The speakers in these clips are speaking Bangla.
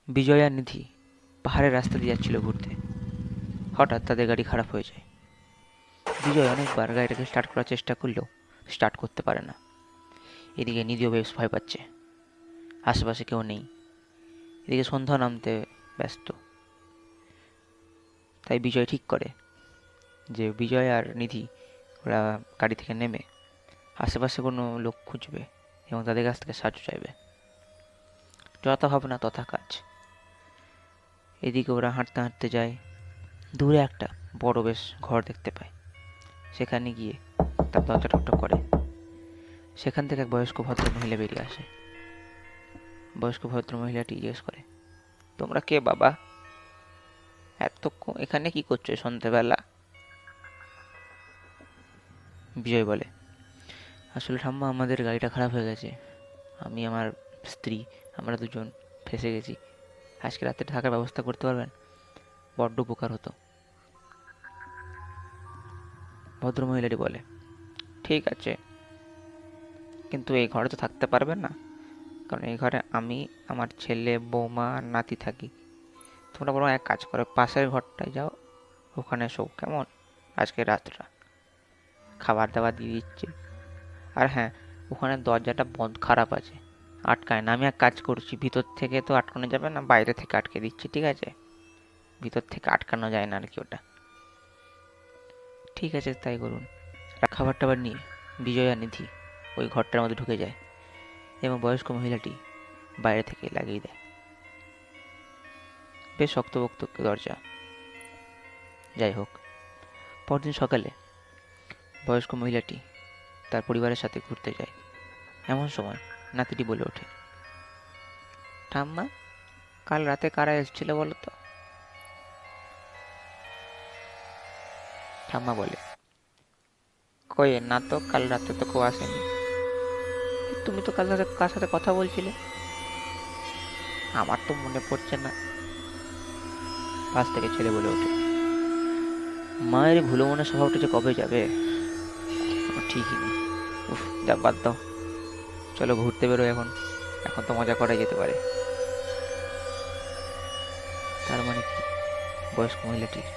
বিজয় আর নিধি পাহাড়ের রাস্তা দিয়ে যাচ্ছিল ঘুরতে। হঠাৎ তাদের গাড়ি খারাপ হয়ে যায়। বিজয় অনেকবার গাড়িটাকে স্টার্ট করার চেষ্টা করলেও স্টার্ট করতে পারে না। এদিকে নিধিও বেশ ভয় পাচ্ছে, আশেপাশে কেউ নেই। এদিকে সন্ধ্যা নামতে ব্যস্ত। তাই বিজয় ঠিক করে যে বিজয় আর নিধি ওরা গাড়ি থেকে নেমে আশেপাশে কোনো লোক খুঁজবে এবং তাদের কাছ থেকে সাহায্য চাইবে। যথা ভাবনা তথা কাজ। এদিকে ওরা হাঁটতে হাঁটতে যায়। দূরে একটা বড় বেশ ঘর দেখতে পায়। সেখানে গিয়ে তার দরজা ঠকঠক করে। সেখান থেকে এক বয়স্ক ভদ্র মহিলা বেরিয়ে আসে। বয়স্ক ভদ্র মহিলাটি জিজ্ঞেস করে, তোমরা কে বাবা? এতক্ষণ এখানে কি করছো সন্ধ্যেবেলা? বিজয় বলে, আসলে ঠাম্মা, আমাদের গাড়িটা খারাপ হয়ে গেছে। আমি, আমার স্ত্রী, আমরা দুজন ফেঁসে গেছি। আজকে রাতে থাকার ব্যবস্থা করতে পারবেন? বড্ড উপকার হতো। ভদ্রমহিলাটি বলে, ঠিক আছে, কিন্তু এই ঘরে তো থাকতে পারবেন না, কারণ এই ঘরে আমি, আমার ছেলে, বৌমা আর নাতি থাকি। তোমরা বরং এক কাজ করো, পাশের ঘরটায় যাও, ওখানে শোও, কেমন? আজকে রাতটা খাবার দাবার দিয়ে দিচ্ছে। আর হ্যাঁ, ওখানে দরজাটা বন্ধ খারাপ আছে, আটকায় না। আমি এক কাজ করছি, ভিতর থেকে তো আটকানো যাবে না, বাইরে থেকে আটকে দিচ্ছি, ঠিক আছে? ভিতর থেকে আটকানো যায় না আর কি ওটা। ঠিক আছে, তাই করুন। আর খাবার টাবার নিয়ে বিজয় আর নিধি ওই ঘরটার মধ্যে ঢুকে যায় এবং বয়স্ক মহিলাটি বাইরে থেকে লাগিয়ে দেয়। বেশ শক্তপোক্ত দরজা। যাই হোক, পরদিন সকালে বয়স্ক মহিলাটি তার পরিবারের সাথে ঘুরতে যায়। এমন সময় নাতিটি বলে ওঠে, ঠাম্মা, কাল রাতে কারা এসেছিল বলো তো? ঠাম্মা বলে, কই না তো, কাল রাতে তো কেউ আসেনি। তুমি তো কাল রাতে কার সাথে কথা বলছিলে? আমার তো মনে পড়ছে না। পাশ থেকে ছেলে বলে ওঠে, মায়ের ভুলো মনে স্বভাবটা যে কবে যাবে কোনো ঠিকই নেই। উফ, যা বাদ দাও, চলো ঘুরতে বেরোয় এখন। এখন তো মজা করা যেতে পারে। তার মানে কি, বয়স্ক মহিলাটির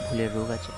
ভুলের রোগ আছে?